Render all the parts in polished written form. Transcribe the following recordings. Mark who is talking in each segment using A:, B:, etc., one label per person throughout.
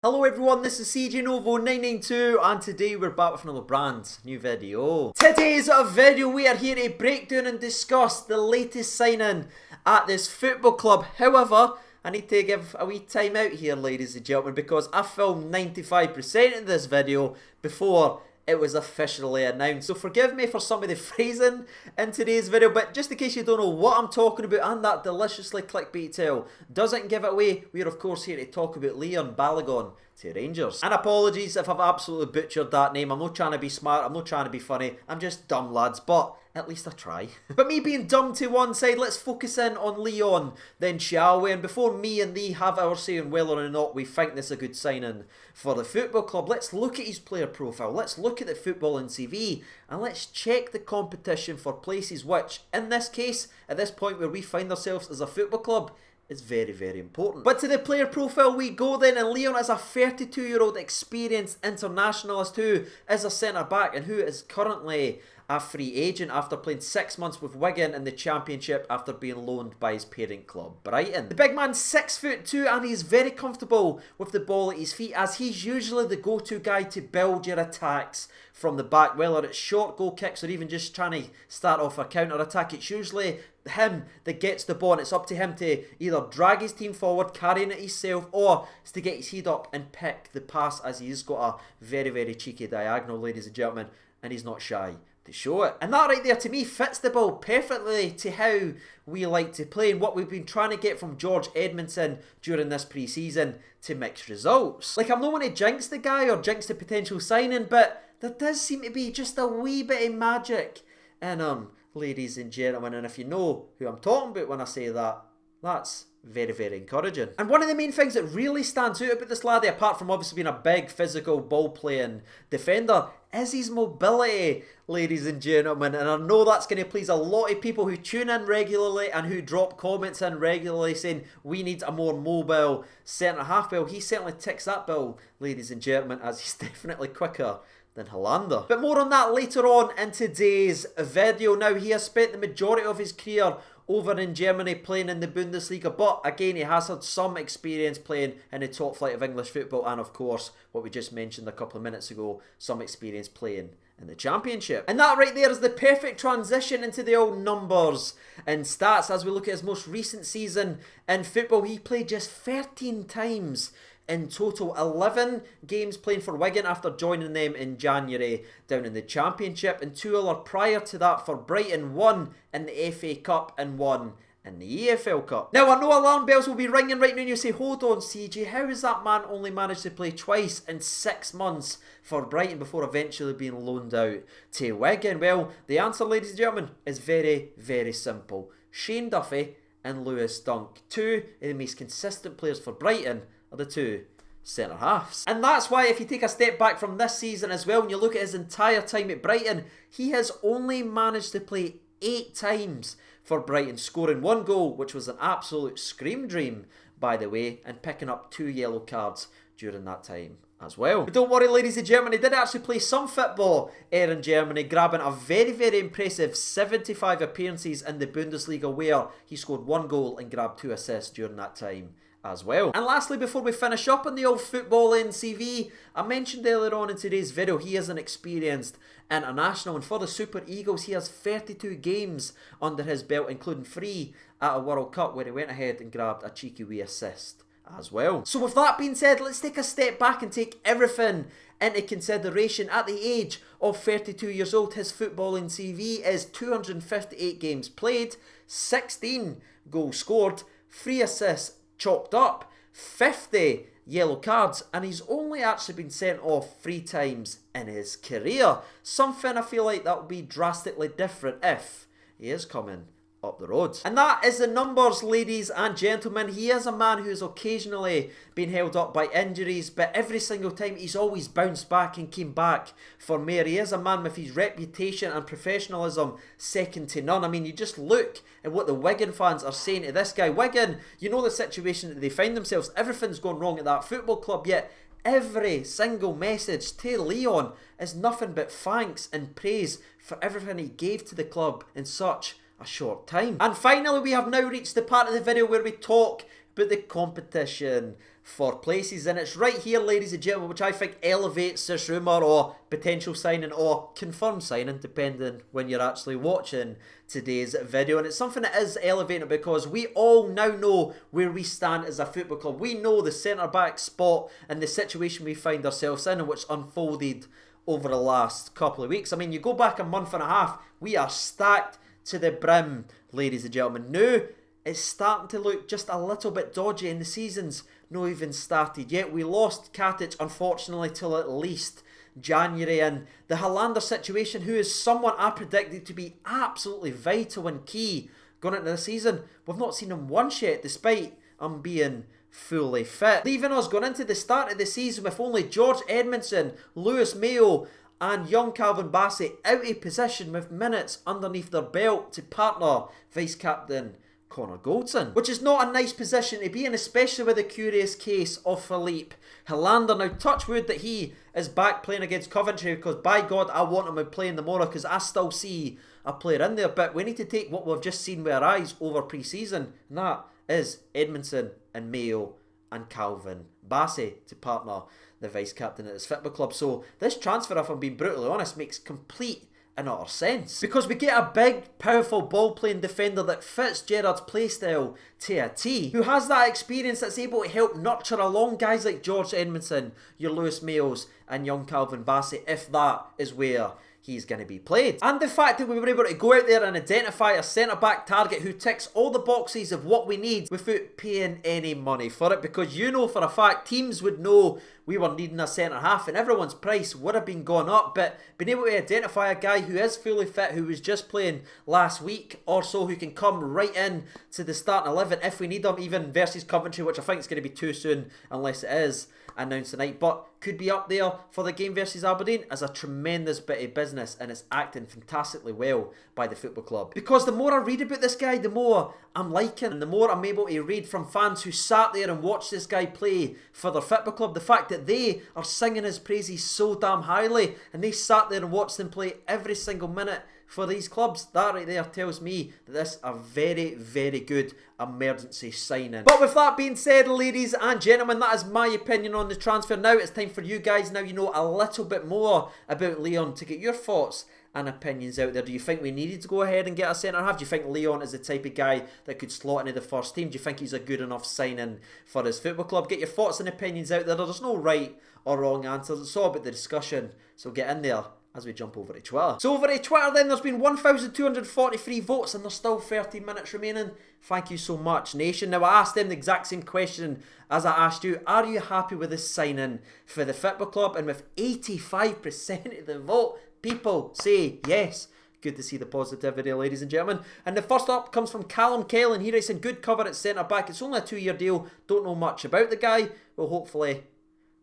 A: Hello everyone, this is CJ Novo 992 and today we're back with another brand new video. Today's video we are here to break down and discuss the latest signing at this football club. However, I need to give a wee time out here, ladies and gentlemen, because I filmed 95% of this video before it was officially announced. So forgive me for some of the phrasing in today's video, but just in case you don't know what I'm talking about and that deliciously clickbait tale doesn't give it away, we're of course here to talk about Balogun to Rangers. And apologies if I've absolutely butchered that name. I'm not trying to be smart, I'm not trying to be funny, I'm just dumb, lads, but at least I try. But me being dumb to one side, let's focus in on Leon then, shall we? And before me and thee have our say on whether or not we think this is a good signing for the football club, let's look at his player profile, let's look at the footballing CV, and let's check the competition for places which, in this case, at this point where we find ourselves as a football club, is very, very important. But to the player profile we go then, and Leon is a 32-year-old experienced internationalist who is a centre-back and who is currently a free agent after playing 6 months with Wigan in the Championship after being loaned by his parent club, Brighton. The big man's 6'2" and he's very comfortable with the ball at his feet, as he's usually the go-to guy to build your attacks from the back, whether it's short goal kicks or even just trying to start off a counter-attack. It's usually him that gets the ball and it's up to him to either drag his team forward, carrying it himself, or to get his head up and pick the pass, as he's got a very, very cheeky diagonal, ladies and gentlemen, and he's not shy to show it. And that right there to me fits the bill perfectly to how we like to play and what we've been trying to get from George Edmondson during this pre-season to mixed results. Like, I'm not going to jinx the guy or jinx the potential signing, but there does seem to be just a wee bit of magic in ladies and gentlemen, and if you know who I'm talking about when I say that, that's very, very encouraging. And one of the main things that really stands out about this laddie, apart from obviously being a big physical ball-playing defender, is his mobility, ladies and gentlemen. And I know that's going to please a lot of people who tune in regularly and who drop comments in regularly saying we need a more mobile centre-half. Well, he certainly ticks that bill, ladies and gentlemen, as he's definitely quicker than Helander. But more on that later on in today's video. Now, he has spent the majority of his career over in Germany playing in the Bundesliga, but again, he has had some experience playing in the top flight of English football, and of course, what we just mentioned a couple of minutes ago, some experience playing in the Championship. And that right there is the perfect transition into the old numbers and stats. As we look at his most recent season in football, he played just 13 times in total, 11 games playing for Wigan after joining them in January down in the Championship, and 2 other prior to that for Brighton, 1 in the FA Cup and 1 in the EFL Cup. Now, I know alarm bells will be ringing right now and you say, hold on CJ, how has that man only managed to play twice in 6 months for Brighton before eventually being loaned out to Wigan? Well, the answer, ladies and gentlemen, is very, very simple. Shane Duffy and Lewis Dunk, 2 of the most consistent players for Brighton, are the 2 centre halves. And that's why if you take a step back from this season as well and you look at his entire time at Brighton, he has only managed to play 8 times for Brighton, scoring 1 goal, which was an absolute scream dream, by the way, and picking up 2 yellow cards during that time as well. But don't worry, ladies and gentlemen, he did actually play some football here in Germany, grabbing a very, very impressive 75 appearances in the Bundesliga, where he scored 1 goal and grabbed 2 assists during that time as well. And lastly, before we finish up on the old footballing CV, I mentioned earlier on in today's video, he is an experienced international, and for the Super Eagles, he has 32 games under his belt, including 3 at a World Cup where he went ahead and grabbed a cheeky wee assist as well. So with that being said, let's take a step back and take everything into consideration. At the age of 32 years old, his footballing CV is 258 games played, 16 goals scored, 3 assists chalked up, 50 yellow cards, and he's only actually been sent off 3 times in his career. Something I feel like that will be drastically different if he is coming up the road. And that is the numbers, ladies and gentlemen. He is a man who's occasionally been held up by injuries, but every single time he's always bounced back and came back for more. He is a man with his reputation and professionalism second to none. I mean, you just look at what the Wigan fans are saying to this guy. Wigan, you know the situation that they find themselves. Everything's gone wrong at that football club, yet every single message to Leon is nothing but thanks and praise for everything he gave to the club in such a short time. And finally, we have now reached the part of the video where we talk but the competition for places. And it's right here, ladies and gentlemen, which I think elevates this rumour or potential signing or confirmed signing, depending when you're actually watching today's video. And it's something that is elevating because we all now know where we stand as a football club. We know the centre-back spot and the situation we find ourselves in, which unfolded over the last couple of weeks. I mean, you go back a month and a half, we are stacked to the brim, ladies and gentlemen. Now, it's starting to look just a little bit dodgy, and the season's not even started yet. We lost Katic, unfortunately, till at least January, and the Helander situation, who is someone I predicted to be absolutely vital and key going into the season. We've not seen him once yet, despite him being fully fit, leaving us going into the start of the season with only George Edmondson, Lewis Mayo and young Calvin Bassey out of position with minutes underneath their belt to partner vice-captain Connor Goldson, which is not a nice position to be in, especially with the curious case of Philippe Helander. Now, touch wood that he is back playing against Coventry, because by God, I want him playing tomorrow, because I still see a player in there. But we need to take what we've just seen with our eyes over pre-season, and that is Edmondson and Mayo and Calvin Bassey to partner the vice-captain at this football club. So this transfer, if I'm being brutally honest, makes complete and utter sense, because we get a big, powerful ball-playing defender that fits Gerrard's playstyle to a T, who has that experience that's able to help nurture along guys like George Edmondson, your Lewis Mayos and young Calvin Bassey, if that is where he's going to be played. And the fact that we were able to go out there and identify a centre-back target who ticks all the boxes of what we need without paying any money for it, because you know for a fact teams would know we were needing a centre-half and everyone's price would have been gone up, but being able to identify a guy who is fully fit, who was just playing last week or so, who can come right in to the starting 11 if we need him, even versus Coventry, which I think is going to be too soon unless it is announced tonight, but could be up there for the game versus Aberdeen, as a tremendous bit of business, and it's acting fantastically well by the football club. Because the more I read about this guy, the more I'm liking, and the more I'm able to read from fans who sat there and watched this guy play for their football club, the fact that they are singing his praises so damn highly, and they sat there and watched him play every single minute for these clubs, that right there tells me that this is a very, very good emergency signing. But with that being said, ladies and gentlemen, that is my opinion on the transfer. Now it's time for you guys, now you know a little bit more about Leon, to get your thoughts and opinions out there. Do you think we needed to go ahead and get a centre-half? Do you think Leon is the type of guy that could slot into the first team? Do you think he's a good enough signing for his football club? Get your thoughts and opinions out there. There's no right or wrong answers. It's all about the discussion. So get in there as we jump over to Twitter. So over to Twitter then, there's been 1,243 votes and there's still 13 minutes remaining. Thank you so much, nation. Now, I asked them the exact same question as I asked you. Are you happy with this signing for the football club? And with 85% of the vote, people say yes. Good to see the positivity, ladies and gentlemen. And the first up comes from Callum Kellen. He writes in, good cover at centre-back. It's only a 2-year deal. Don't know much about the guy. Well, hopefully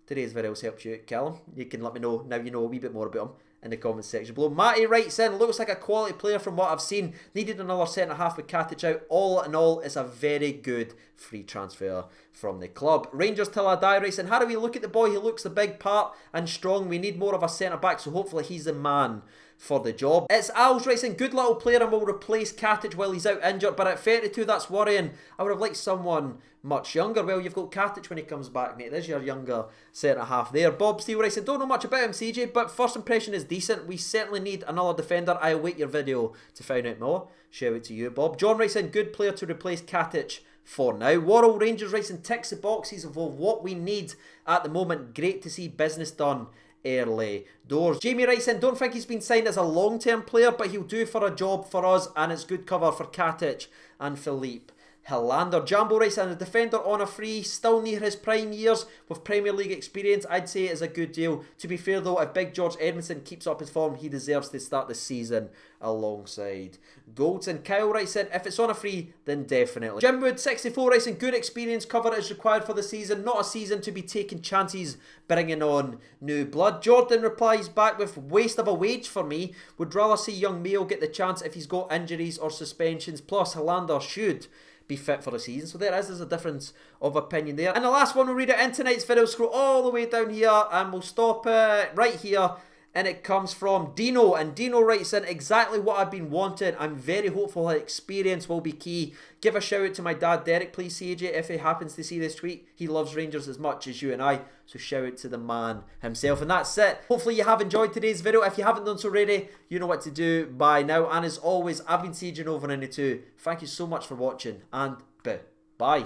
A: today's video has helped you out, Callum. You can let me know, now you know a wee bit more about him, in the comments section below. Matty writes in, looks like a quality player from what I've seen. Needed another centre-half with Katic out. All in all, it's a very good free transfer from the club. Rangers Till I Die writes in, how do we look at the boy? He looks the big part and strong. We need more of a centre-back, so hopefully he's the man for the job. It's Al's writes in, good little player and will replace Katic while he's out injured, but at 32 that's worrying. I would have liked someone much younger. Well, you've got Katic when he comes back, mate. There's your younger centre-half there. Bob Steele writes in, don't know much about him, CJ, but first impression is decent. We certainly need another defender. I await your video to find out more. Shout out to you, Bob. John writes in, good player to replace Katic for now. Worrell Rangers writes in, ticks the boxes of what we need at the moment. Great to see business done early doors. Jamie writes in, don't think he's been signed as a long-term player, but he'll do for a job for us, and it's good cover for Katic and Philippe Helander. Jambo writes in, a defender on a free, still near his prime years with Premier League experience. I'd say it is a good deal. To be fair though, if big George Edmondson keeps up his form, he deserves to start the season alongside Goldson. Kyle writes in, if it's on a free, then definitely. Jimwood 64 writes in, good experience cover is required for the season, not a season to be taking chances bringing on new blood. Jordan replies back with, waste of a wage for me. Would rather see young Mayo get the chance if he's got injuries or suspensions. Plus, Helander should be fit for the season. So there's a difference of opinion there. And the last one we'll read it in tonight's video, scroll all the way down here and we'll stop right here and it comes from Dino, and Dino writes in exactly what I've been wanting. I'm very hopeful that experience will be key. Give a shout out to my dad Derek, please, CJ, if he happens to see this tweet. He loves Rangers as much as you and I, so shout out to the man himself. And that's it. Hopefully you have enjoyed today's video. If you haven't done so already, you know what to do by now. And as always, I've been CJ Over 92. Thank you so much for watching, and bye.